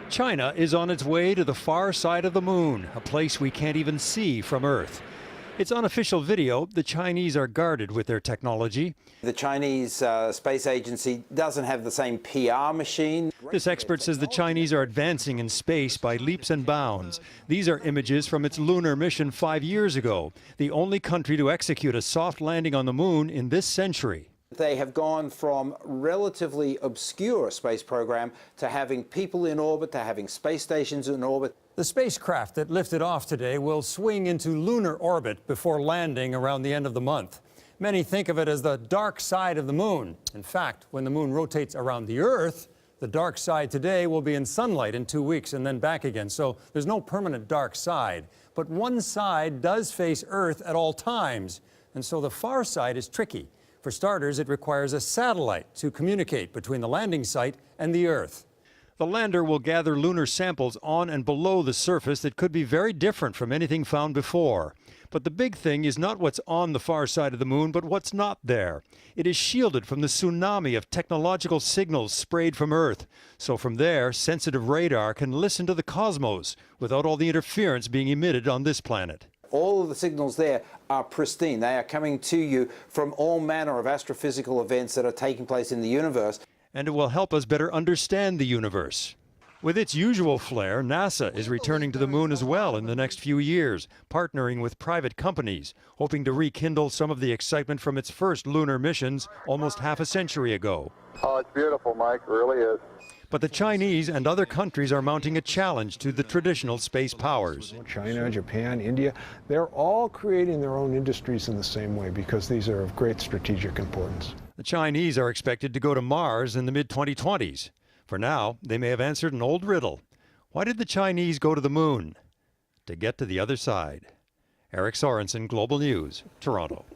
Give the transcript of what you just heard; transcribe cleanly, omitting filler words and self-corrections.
China is on its way to the far side of the moon, a place we can't even see from Earth. It's unofficial video. The Chinese are guarded with their technology. The Chinese space agency doesn't have the same PR machine. This expert says the Chinese are advancing in space by leaps and bounds. These are images from its lunar mission 5 years ago, the only country to execute a soft landing on the moon in this century. They have gone from relatively obscure space program to having people in orbit, to having space stations in orbit. The spacecraft that lifted off today will swing into lunar orbit before landing around the end of the month. Many think of it as the dark side of the moon. In fact, when the moon rotates around the Earth, the dark side today will be in sunlight in 2 weeks and then back again. So there's no permanent dark side. But one side does face Earth at all times, and so the far side is tricky. For starters, it requires a satellite to communicate between the landing site and the Earth. The lander will gather lunar samples on and below the surface that could be very different from anything found before. But the big thing is not what's on the far side of the moon, but what's not there. It is shielded from the tsunami of technological signals sprayed from Earth. So from there, sensitive radar can listen to the cosmos without all the interference being emitted on this planet. All of the signals there are pristine. They are coming to you from all manner of astrophysical events that are taking place in the universe. And it will help us better understand the universe. With its usual flair, NASA is returning to the moon as well in the next few years, partnering with private companies, hoping to rekindle some of the excitement from its first lunar missions almost half a century ago. Oh, it's beautiful, Mike. It really is. But the Chinese and other countries are mounting a challenge to the traditional space powers. China, Japan, India, they're all creating their own industries in the same way because these are of great strategic importance. The Chinese are expected to go to Mars in the mid-2020s. For now, they may have answered an old riddle. Why did the Chinese go to the moon? To get to the other side. Eric Sorensen, Global News, Toronto.